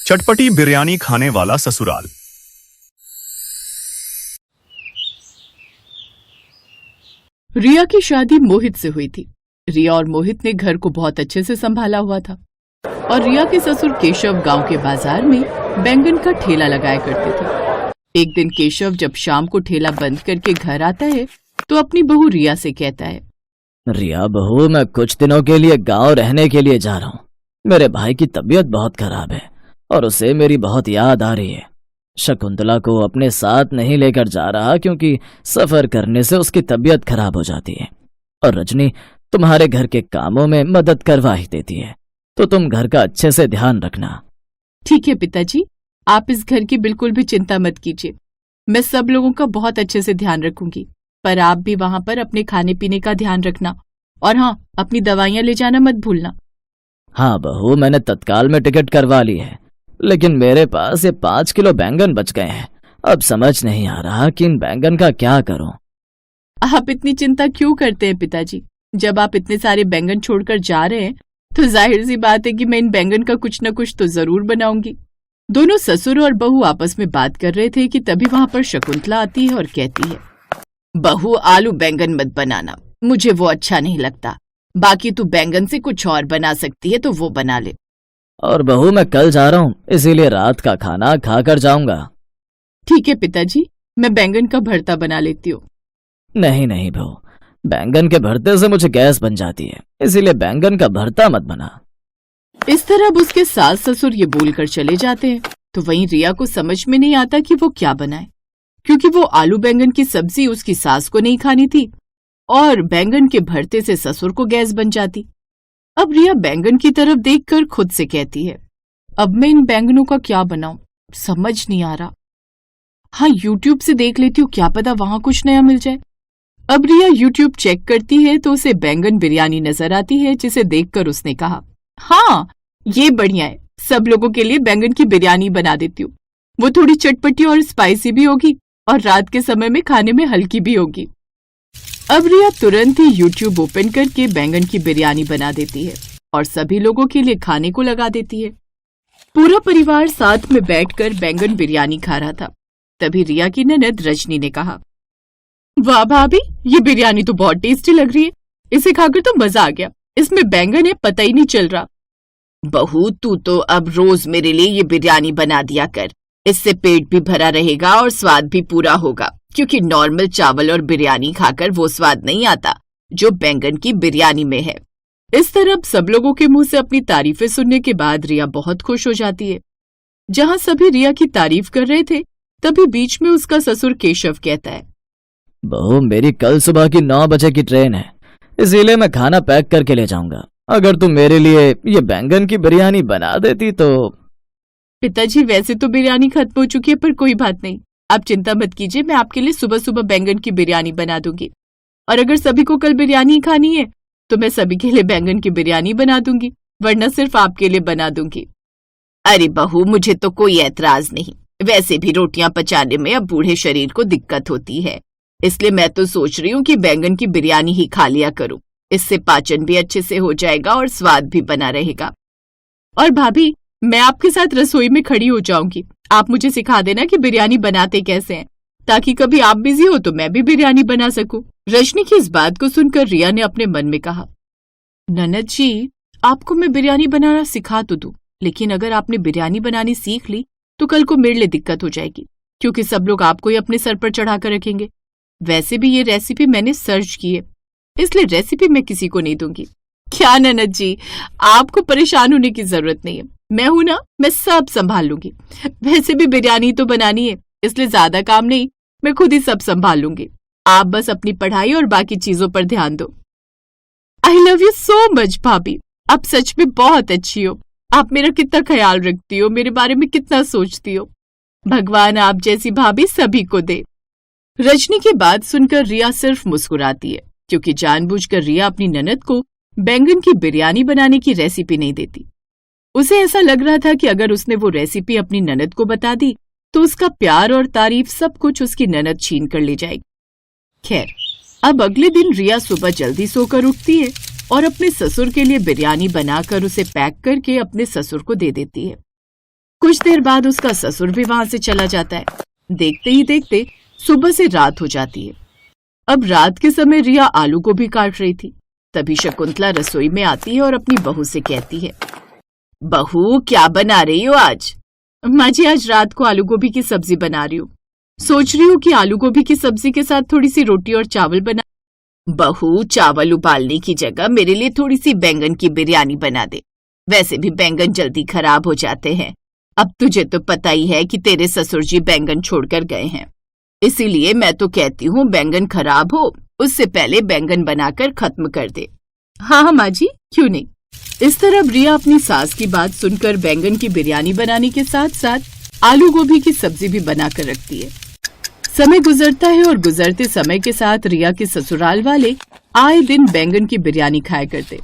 चटपटी बिरयानी खाने वाला ससुराल। रिया की शादी मोहित से हुई थी। रिया और मोहित ने घर को बहुत अच्छे से संभाला हुआ था और रिया के ससुर केशव गांव के बाजार में बैंगन का ठेला लगाया करते थे। एक दिन केशव जब शाम को ठेला बंद करके घर आता है तो अपनी बहू रिया से कहता है, रिया बहू, मैं कुछ दिनों के लिए गांव रहने के लिए जा रहा हूँ। मेरे भाई की तबीयत बहुत खराब है और उसे मेरी बहुत याद आ रही है। शकुंतला को अपने साथ नहीं लेकर जा रहा क्योंकि सफर करने से उसकी तबीयत खराब हो जाती है और रजनी तुम्हारे घर के कामों में मदद करवा ही देती है, तो तुम घर का अच्छे से ध्यान रखना। ठीक है पिताजी, आप इस घर की बिल्कुल भी चिंता मत कीजिए। मैं सब लोगों का बहुत अच्छे से ध्यान रखूंगी, पर आप भी वहां पर अपने खाने पीने का ध्यान रखना और हाँ, अपनी दवाइयां ले जाना मत भूलना। हाँ बहू, मैंने तत्काल में टिकट करवा ली है, लेकिन मेरे पास ये 5 किलो बैंगन बच गए हैं। अब समझ नहीं आ रहा कि इन बैंगन का क्या करूं। आप इतनी चिंता क्यों करते हैं पिताजी? जब आप इतने सारे बैंगन छोड़कर जा रहे हैं तो जाहिर सी बात है कि मैं इन बैंगन का कुछ न कुछ तो जरूर बनाऊंगी। दोनों ससुर और बहू आपस में बात कर रहे थे कि तभी वहां पर शकुंतला आती है और कहती है, बहू आलू बैंगन मत बनाना, मुझे वो अच्छा नहीं लगता। बाकी तू बैंगन से कुछ और बना सकती है तो वो बना ले। और बहू, मैं कल जा रहा हूँ, इसीलिए रात का खाना खाकर जाऊंगा। ठीक है पिताजी, मैं बैंगन का भरता बना लेती हूँ। नहीं नहीं बहू, बैंगन के भरते से मुझे गैस बन जाती है, इसीलिए बैंगन का भरता मत बना। इस तरह अब उसके सास ससुर ये बोलकर चले जाते हैं तो वहीं रिया को समझ में नहीं आता कि वो क्या बनाए, क्योंकि वो आलू बैंगन की सब्जी उसकी सास को नहीं खानी थी और बैंगन के भरते से ससुर को गैस बन जाती। अब रिया बैंगन की तरफ देखकर खुद से कहती है, अब मैं इन बैंगनों का क्या बनाऊं, समझ नहीं आ रहा। हाँ, यूट्यूब से देख लेती हूँ, क्या पता वहां कुछ नया मिल जाए। अब रिया यूट्यूब चेक करती है तो उसे बैंगन बिरयानी नजर आती है, जिसे देखकर उसने कहा, हाँ ये बढ़िया है, सब लोगों के लिए बैंगन की बिरयानी बना देती हूँ। वो थोड़ी चटपटी और स्पाइसी भी होगी और रात के समय में खाने में हल्की भी होगी। अब रिया तुरंत ही यूट्यूब ओपन करके बैंगन की बिरयानी बना देती है और सभी लोगों के लिए खाने को लगा देती है। पूरा परिवार साथ में बैठकर बैंगन बिरयानी खा रहा था। तभी रिया की ननद रजनी ने कहा, वाह भाभी, ये बिरयानी तो बहुत टेस्टी लग रही है, इसे खाकर तो मजा आ गया। इसमें बैंगन है, पता ही नहीं चल रहा। बहू, तू तो अब रोज मेरे लिए ये बिरयानी बना दिया कर, इससे पेट भी भरा रहेगा और स्वाद भी पूरा होगा, क्योंकि नॉर्मल चावल और बिरयानी खाकर वो स्वाद नहीं आता जो बैंगन की बिरयानी में है। इस तरह सब लोगों के मुंह से अपनी तारीफें सुनने के बाद रिया बहुत खुश हो जाती है। जहां सभी रिया की तारीफ कर रहे थे तभी बीच में उसका ससुर केशव कहता है, बहू, मेरी कल सुबह की 9 बजे की ट्रेन है, इसीलिए मैं खाना पैक करके ले जाऊंगा। अगर तुम मेरे लिए ये बैंगन की बिरयानी बना देती तो। पिताजी, वैसे तो बिरयानी खत्म हो चुकी है, पर कोई बात नहीं, आप चिंता मत कीजिए, मैं आपके लिए सुबह सुबह बैंगन की बिरयानी बना दूंगी। और अगर सभी को कल बिरयानी खानी है तो मैं सभी के लिए बैंगन की बिरयानी बना दूंगी, वरना सिर्फ आपके लिए बना दूंगी। अरे बहू, मुझे तो कोई ऐतराज नहीं, वैसे भी रोटियां पचाने में अब बूढ़े शरीर को दिक्कत होती है, इसलिए मैं तो सोच रही हूँ कि बैंगन की बिरयानी ही खा लिया करूँ। इससे पाचन भी अच्छे से हो जाएगा और स्वाद भी बना रहेगा। और भाभी, मैं आपके साथ रसोई में खड़ी हो जाऊंगी, आप मुझे सिखा देना कि बिरयानी बनाते कैसे हैं, ताकि कभी आप बिजी हो तो मैं भी बिरयानी बना सकूं। रजनी की इस बात को सुनकर रिया ने अपने मन में कहा, ननद जी, आपको मैं बिरयानी बनाना सिखा तो दूं, लेकिन अगर आपने बिरयानी बनानी सीख ली तो कल को मेरे लिए दिक्कत हो जाएगी, क्योंकि सब लोग आपको ही अपने सर पर चढ़ा कर रखेंगे। वैसे भी ये रेसिपी मैंने सर्च की है, इसलिए रेसिपी मैं किसी को नहीं दूंगी। क्या ननद जी, आपको परेशान होने की जरूरत नहीं है, मैं हूं ना, मैं सब संभाल लूंगी। वैसे भी बिरयानी तो बनानी है, इसलिए ज्यादा काम नहीं, मैं खुद ही सब संभाल लूंगी। आप बस अपनी पढ़ाई और बाकी चीजों पर ध्यान दो। I love you so much भाभी, आप सच में बहुत अच्छी हो, आप मेरा कितना ख्याल रखती हो, मेरे बारे में कितना सोचती हो। भगवान आप जैसी भाभी सभी को दे। रजनी की बात सुनकर रिया सिर्फ मुस्कुराती है, क्योंकि जानबूझकर रिया अपनी ननद को बैंगन की बिरयानी बनाने की रेसिपी नहीं देती। उसे ऐसा लग रहा था कि अगर उसने वो रेसिपी अपनी ननद को बता दी तो उसका प्यार और तारीफ सब कुछ उसकी ननद छीन कर ले जाएगी। खैर, अब अगले दिन रिया सुबह जल्दी सोकर उठती है और अपने ससुर के लिए बिरयानी बनाकर उसे पैक करके अपने ससुर को दे देती है। कुछ देर बाद उसका ससुर भी वहां से चला जाता है। देखते ही देखते सुबह से रात हो जाती है। अब रात के समय रिया आलू गोभी काट रही थी। तभी शकुंतला रसोई में आती है और अपनी बहू से कहती है, बहू क्या बना रही हो आज? माँ जी, आज रात को आलू गोभी की सब्जी बना रही हूँ। सोच रही हूँ कि आलू गोभी की सब्जी के साथ थोड़ी सी रोटी और चावल बना। बहू, चावल उबालने की जगह मेरे लिए थोड़ी सी बैंगन की बिरयानी बना दे। वैसे भी बैंगन जल्दी खराब हो जाते हैं। अब तुझे तो पता ही है कि तेरे ससुर जी बैंगन छोड़कर गए हैं, इसीलिए मैं तो कहती हूँ बैंगन खराब हो उससे पहले बैंगन बनाकर खत्म कर दे। हाँ माँ जी, क्यों नहीं। इस तरह रिया अपनी सास की बात सुनकर बैंगन की बिरयानी बनाने के साथ साथ आलू गोभी की सब्जी भी बनाकर रखती है। समय गुजरता है और गुजरते समय के साथ रिया के ससुराल वाले आए दिन बैंगन की बिरयानी खाया करते।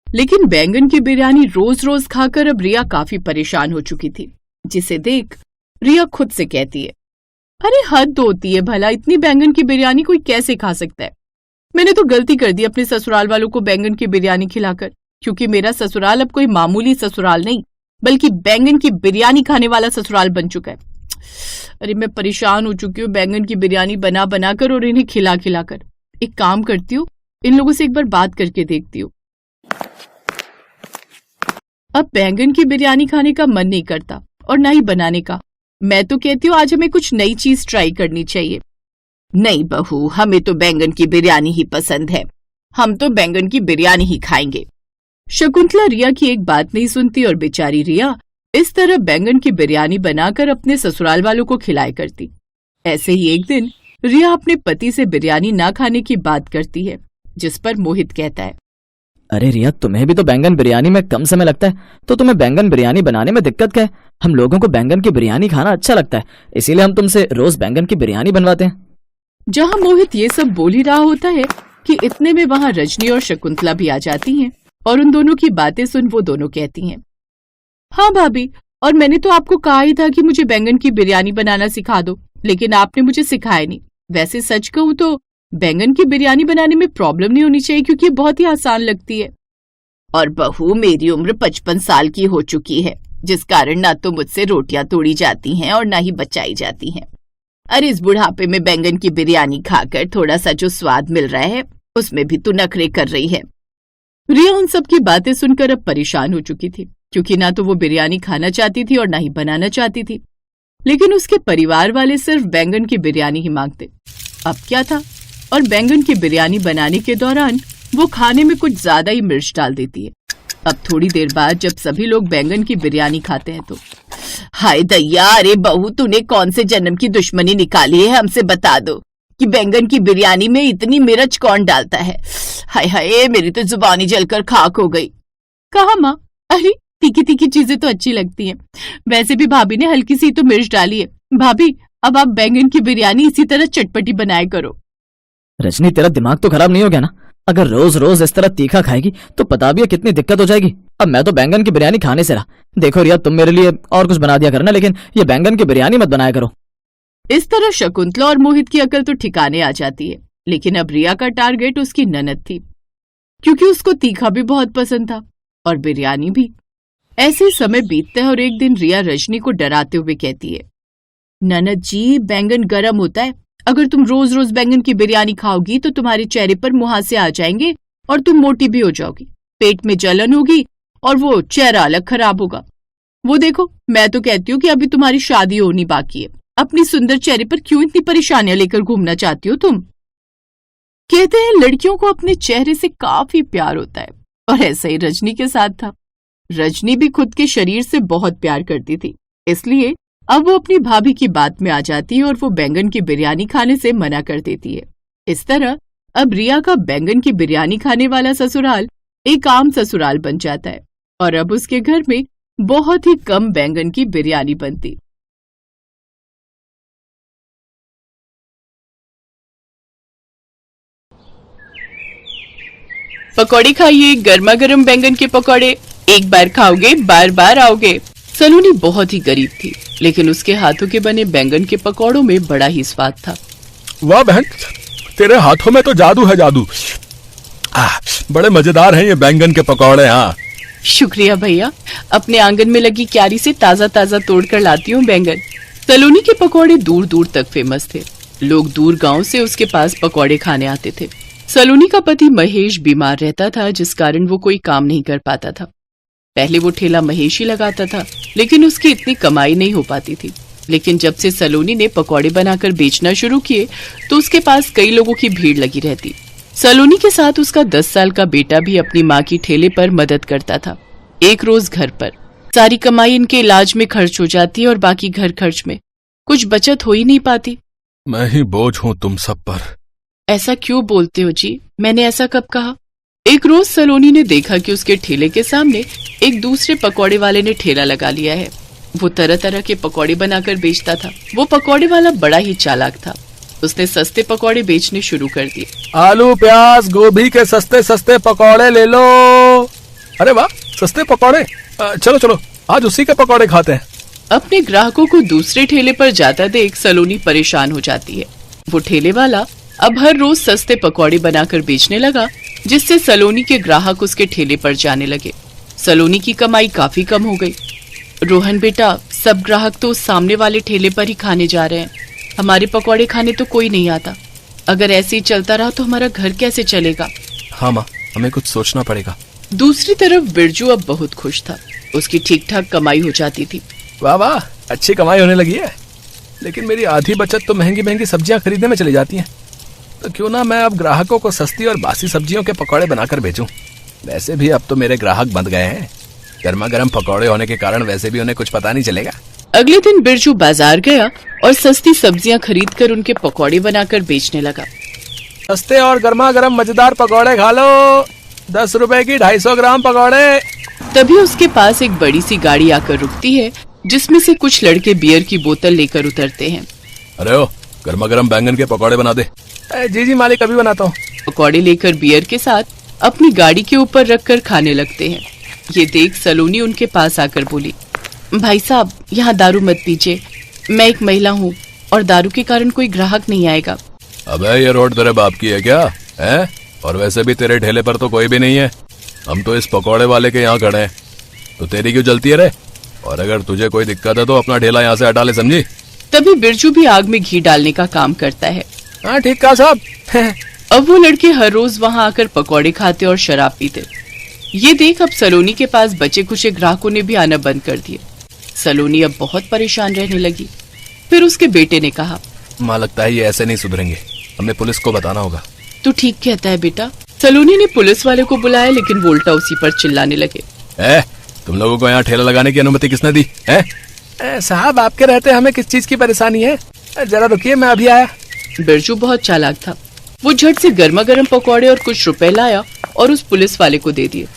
लेकिन बैंगन की बिरयानी रोज रोज खाकर अब रिया काफी परेशान हो चुकी थी, जिसे देख रिया खुद से कहती है, अरे हद होती है भला, इतनी बैंगन की बिरयानी कोई कैसे खा सकता है। मैंने तो गलती कर दी अपने ससुराल वालों को बैंगन की बिरयानी खिलाकर, क्योंकि मेरा ससुराल अब कोई मामूली ससुराल नहीं बल्कि बैंगन की बिरयानी खाने वाला ससुराल बन चुका है। अरे मैं परेशान हो चुकी हूँ बैंगन की बिरयानी बना बनाकर और इन्हें खिला खिलाकर। एक काम करती हूँ, इन लोगों से एक बार बात करके देखती हूँ। अब बैंगन की बिरयानी खाने का मन नहीं करता और ना ही बनाने का। मैं तो कहती हूँ आज हमें कुछ नई चीज ट्राई करनी चाहिए। नहीं बहू, हमें तो बैंगन की बिरयानी ही पसंद है, हम तो बैंगन की बिरयानी ही खाएंगे। शकुंतला रिया की एक बात नहीं सुनती और बेचारी रिया इस तरह बैंगन की बिरयानी बनाकर अपने ससुराल वालों को खिलाया करती। ऐसे ही एक दिन रिया अपने पति से बिरयानी ना खाने की बात करती है, जिस पर मोहित कहता है, अरे रिया, तुम्हें भी तो बैंगन बिरयानी में कम समय लगता है, तो तुम्हें बैंगन बिरयानी बनाने में दिक्कत क्या है? हम लोगों को बैंगन की बिरयानी खाना अच्छा लगता है, इसीलिए हम तुमसे रोज बैंगन की बिरयानी बनवाते हैं। जहाँ मोहित ये सब बोल ही रहा होता है कि इतने में वहाँ रजनी और शकुंतला भी आ जाती हैं और उन दोनों की बातें सुन वो दोनों कहती हैं, हाँ भाभी, और मैंने तो आपको कहा ही था कि मुझे बैंगन की बिरयानी बनाना सिखा दो, लेकिन आपने मुझे सिखाया नहीं। वैसे सच कहूँ तो बैंगन की बिरयानी बनाने में प्रॉब्लम नहीं होनी चाहिए, क्योंकि बहुत ही आसान लगती है। और बहू, मेरी उम्र 55 साल की हो चुकी है, जिस कारण ना तो मुझसे रोटियां तोड़ी जाती हैं और ना ही बचाई जाती हैं। अरे इस बुढ़ापे में बैंगन की बिरयानी खाकर थोड़ा सा जो स्वाद मिल रहा है उसमें भी तू नखरे कर रही है। रिया उन सब की बातें सुनकर अब परेशान हो चुकी थी, क्योंकि ना तो वो बिरयानी खाना चाहती थी और ना ही बनाना चाहती थी। लेकिन उसके परिवार वाले सिर्फ बैंगन की बिरयानी ही मांगते। अब क्या था, और बैंगन की बिरयानी बनाने के दौरान वो खाने में कुछ ज्यादा ही मिर्च डाल देती है। अब थोड़ी देर बाद जब सभी लोग बैंगन की बिरयानी खाते हैं तो, हाय दैया, अरे बहू, तूने कौन से जन्म की दुश्मनी निकाली है? हमसे बता दो कि बैंगन की बिरयानी में इतनी मिर्च कौन डालता है? हाय हाय, मेरी तो जुबानी जलकर खाक हो गई। कहा माँ, अरे तीखी तीखी चीजें तो अच्छी लगती हैं, वैसे भी भाभी ने हल्की सी तो मिर्च डाली है। भाभी, अब आप बैंगन की बिरयानी इसी तरह चटपटी बनाया करो। रजनी, तेरा दिमाग तो खराब नहीं हो गया ना? अगर रोज रोज इस तरह तीखा खाएगी तो पता भी है कितनी दिक्कत हो जाएगी। अब मैं तो बैंगन की बिरयानी खाने से रहा। देखो रिया, तुम मेरे लिए और कुछ बना दिया करना, लेकिन ये बैंगन की बिरयानी मत बनाया करो। इस तरह शकुंतला और मोहित की अकल तो ठिकाने आ जाती है। लेकिन अब रिया का टारगेट उसकी ननद थी, क्योंकि उसको तीखा भी बहुत पसंद था और बिरयानी भी। ऐसे समय बीतता है और एक दिन रिया रजनी को डराते हुए कहती है, ननद जी, बैंगन गर्म होता है, अगर तुम रोज रोज बैंगन की बिरयानी खाओगी तो तुम्हारे चेहरे पर मुहासे आ जाएंगे और तुम मोटी भी हो जाओगी, पेट में जलन होगी और वो चेहरा अलग खराब होगा। वो देखो, मैं तो कहती हूँ कि अभी तुम्हारी शादी होनी बाकी है, अपनी सुंदर चेहरे पर क्यों इतनी परेशानियां लेकर घूमना चाहती हो तुम? कहते हैं लड़कियों को अपने चेहरे से काफी प्यार होता है, और ऐसा ही रजनी के साथ था। रजनी भी खुद के शरीर से बहुत प्यार करती थी, इसलिए अब वो अपनी भाभी की बात में आ जाती है और वो बैंगन की बिरयानी खाने से मना कर देती है। इस तरह अब रिया का बैंगन की बिरयानी खाने वाला ससुराल एक आम ससुराल बन जाता है और अब उसके घर में बहुत ही कम बैंगन की बिरयानी बनती। पकौड़े खाइए, गर्मा गर्म बैंगन के पकौड़े, एक बार खाओगे बार बार आओगे। सलोनी बहुत ही गरीब थी, लेकिन उसके हाथों के बने बैंगन के पकौड़ों में बड़ा ही स्वाद था। वाह बहन, तेरे हाथों में तो जादू है, जादू। बड़े मजेदार हैं ये बैंगन के पकौड़े। हाँ, शुक्रिया भैया, अपने आंगन में लगी क्यारी से ताजा ताजा तोड़ कर लाती हूँ बैंगन। सलोनी के पकौड़े दूर दूर तक फेमस थे। लोग दूर गांव से उसके पास पकौड़े खाने आते थे। सलोनी का पति महेश बीमार रहता था, जिस कारण वो कोई काम नहीं कर पाता था। पहले वो ठेला महेश ही लगाता था, लेकिन उसकी इतनी कमाई नहीं हो पाती थी। लेकिन जब से सलोनी ने पकौड़े बनाकर बेचना शुरू किए तो उसके पास कई लोगों की भीड़ लगी रहती। सलोनी के साथ उसका 10 साल का बेटा भी अपनी माँ की ठेले पर मदद करता था। एक रोज घर पर सारी कमाई इनके इलाज में खर्च हो जाती है और बाकी घर खर्च में कुछ बचत हो ही नहीं पाती। मैं ही बोझ हूँ तुम सब पर। ऐसा क्यों बोलते हो जी? मैंने ऐसा कब कहा? एक रोज सलोनी ने देखा कि उसके ठेले के सामने एक दूसरे पकौड़े वाले ने ठेला लगा लिया है। वो तरह तरह के पकौड़े बनाकर बेचता था। वो पकौड़े वाला बड़ा ही चालाक था। उसने सस्ते पकौड़े बेचने शुरू कर दिए। आलू प्याज गोभी के सस्ते सस्ते पकौड़े ले लो। अरे वाह, सस्ते पकौड़े। चलो चलो आज उसी के पकौड़े खाते हैं। अपने ग्राहकों को दूसरे ठेले पर जाता देख सलोनी परेशान हो जाती है। वो ठेले वाला अब हर रोज सस्ते पकौड़े बनाकर बेचने लगा, जिससे सलोनी के ग्राहक उसके ठेले पर जाने लगे। सलोनी की कमाई काफी कम हो गई। रोहन बेटा, सब ग्राहक तो उस सामने वाले ठेले पर ही खाने जा रहे हैं। हमारे पकौड़े खाने तो कोई नहीं आता। अगर ऐसे ही चलता रहा तो हमारा घर कैसे चलेगा? हाँ माँ, हमें कुछ सोचना पड़ेगा। दूसरी तरफ बिरजू अब बहुत खुश था। उसकी ठीक ठाक कमाई हो जाती थी। वाह वाह, अच्छी कमाई होने लगी है। लेकिन मेरी आधी बचत तो महंगी महंगी सब्जियां खरीदने में चली जाती हैं। तो क्यों ना मैं अब ग्राहकों को सस्ती और बासी सब्जियों के पकौड़े बनाकर बेचूं। वैसे भी अब तो मेरे ग्राहक बंध गए हैं। गर्मा गर्म पकौड़े होने के कारण वैसे भी उन्हें कुछ पता नहीं चलेगा। अगले दिन बिरजू बाजार गया और सस्ती सब्जियां खरीदकर उनके पकौड़े बनाकर बेचने लगा। सस्ते और गर्मा गर्म मजेदार पकौड़े खा लो। 10 रुपए की 250 ग्राम पकौड़े। तभी उसके पास एक बड़ी सी गाड़ी आकर रुकती है, जिसमें से कुछ लड़के बियर की बोतल लेकर उतरते हैं। अरे ओ, गर्मा गर्म बैंगन के पकौड़े बना दे। जी जी मालिक, अभी बनाता हूँ। पकौड़े लेकर बियर के साथ अपनी गाड़ी के ऊपर रखकर खाने लगते हैं। ये देख सलोनी उनके पास आकर बोली, भाई साहब, यहाँ दारू मत पीजिए। मैं एक महिला हूँ और दारू के कारण कोई ग्राहक नहीं आएगा। अबे ये रोड तेरे बाप की है क्या? है? और वैसे भी तेरे ठेले पर तो कोई भी नहीं है। हम तो इस पकौड़े वाले के यहाँ खड़े हैं, तो तेरी क्यों जलती है रे? और अगर तुझे कोई दिक्कत है तो अपना ठेला यहाँ से हटा ले, समझी? तभी बिरजू भी आग में घी डालने का काम करता है। हाँ ठीक कहा साहब। अब वो लड़के हर रोज वहाँ आकर पकौड़े खाते और शराब पीते। ये देख अब सलोनी के पास बचे कुछ ग्राहकों ने भी आना बंद कर दिए। सलोनी अब बहुत परेशान रहने लगी। फिर उसके बेटे ने कहा, माँ लगता है ये ऐसे नहीं सुधरेंगे, हमें पुलिस को बताना होगा। तू ठीक कहता है बेटा। सलोनी ने पुलिस वाले को बुलाया, लेकिन वो उल्टा उसी पर चिल्लाने लगे। तुम लोगों को यहाँ ठेला लगाने की अनुमति किसने दी है? साहब आपके रहते हमें किस चीज की परेशानी है? जरा रुकिए, मैं अभी आया। बिरजू बहुत चालाक था। वो झट से गर्मा गर्म पकौड़े और कुछ रुपए लाया और उस पुलिस वाले को दे दिए।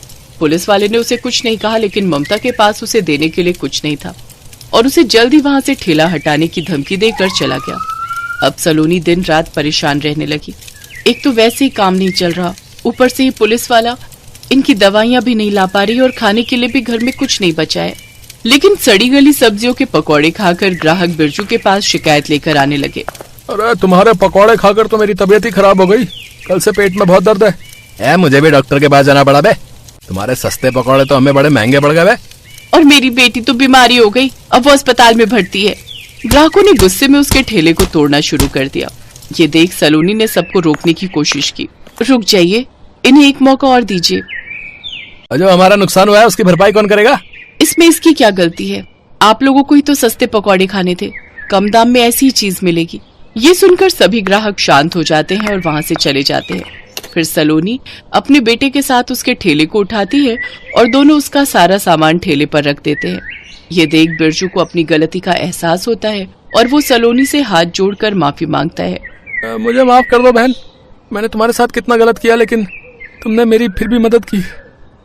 पुलिस वाले ने उसे कुछ नहीं कहा, लेकिन ममता के पास उसे देने के लिए कुछ नहीं था और उसे जल्द ही वहाँ से ठेला हटाने की धमकी देकर चला गया। अब सलोनी दिन रात परेशान रहने लगी। एक तो वैसे ही काम नहीं चल रहा, ऊपर से ही पुलिस वाला इनकी दवाइयां भी नहीं ला पा रही और खाने के लिए भी घर में कुछ नहीं बचा है। लेकिन सड़ी गली सब्जियों के पकौड़े खाकर ग्राहक बिरजू के पास शिकायत लेकर आने लगे। अरे तुम्हारे पकौड़े खाकर तो मेरी तबीयत ही खराब हो गई। कल से पेट में बहुत दर्द है। मुझे भी डॉक्टर के पास जाना पड़ा बे। तुम्हारे सस्ते पकौड़े तो हमें बड़े महंगे पड़ गए बे। और मेरी बेटी तो बीमारी हो गई, अब वो अस्पताल में भर्ती है। ग्राहकों ने गुस्से में उसके ठेले को तोड़ना शुरू कर दिया। ये देख सलोनी ने सबको रोकने की कोशिश की। रुक जाइए, इन्हें एक मौका और दीजिए। जो हमारा नुकसान हुआ है उसकी भरपाई कौन करेगा? इसमें इसकी क्या गलती है? आप लोगों को ही तो सस्ते पकौड़े खाने थे, कम दाम में ऐसी ही चीज मिलेगी। ये सुनकर सभी ग्राहक शांत हो जाते हैं और वहाँ से चले जाते हैं। फिर सलोनी अपने बेटे के साथ उसके ठेले को उठाती है और दोनों उसका सारा सामान ठेले पर रख देते हैं। ये देख बिरजू को अपनी गलती का एहसास होता है और वो सलोनी से हाथ जोड़कर माफी मांगता है। मुझे माफ कर दो बहन, मैंने तुम्हारे साथ कितना गलत किया, लेकिन तुमने मेरी फिर भी मदद की।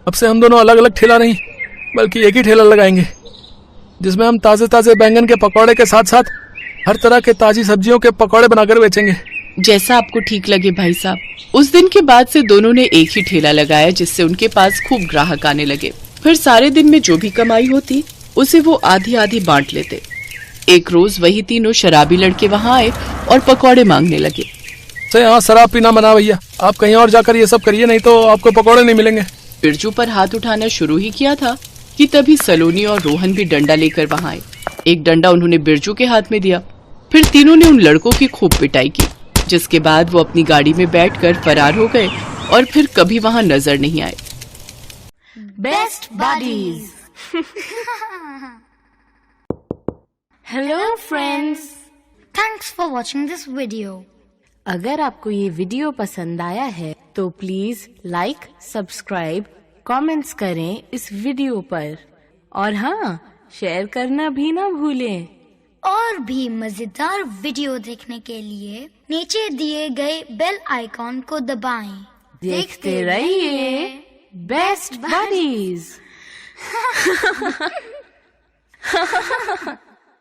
अब से हम दोनों अलग अलग ठेला नहीं बल्कि एक ही ठेला लगाएंगे, जिसमें हम ताजे ताजे बैंगन के पकौड़े के साथ साथ हर तरह के ताजी सब्जियों के पकौड़े बनाकर बेचेंगे। जैसा आपको ठीक लगे भाई साहब। उस दिन के बाद से दोनों ने एक ही ठेला लगाया, जिससे उनके पास खूब ग्राहक आने लगे। फिर सारे दिन में जो भी कमाई होती उसे वो आधी आधी बांट लेते। एक रोज वही तीनों शराबी लड़के वहाँ आए और पकौड़े मांगने लगे। यहाँ शराब पीना मना भैया, आप कहीं और जाकर ये सब करिए, नहीं तो आपको पकौड़े नहीं मिलेंगे। बिरजू पर हाथ उठाना शुरू ही किया था कि तभी सलोनी और रोहन भी डंडा लेकर वहां आए। एक डंडा उन्होंने बिरजू के हाथ में दिया। फिर तीनों ने उन लड़कों की खूब पिटाई की, जिसके बाद वो अपनी गाड़ी में बैठकर फरार हो गए और फिर कभी वहां नजर नहीं आए। Best buddies. Hello friends, thanks for watching this video. अगर आपको ये वीडियो पसंद आया है तो प्लीज लाइक, सब्सक्राइब, कमेंट्स करें इस वीडियो पर, और हाँ, शेयर करना भी ना भूलें। और भी मजेदार वीडियो देखने के लिए नीचे दिए गए बेल आइकॉन को दबाएं। देखते रहिए बेस्ट बडीज।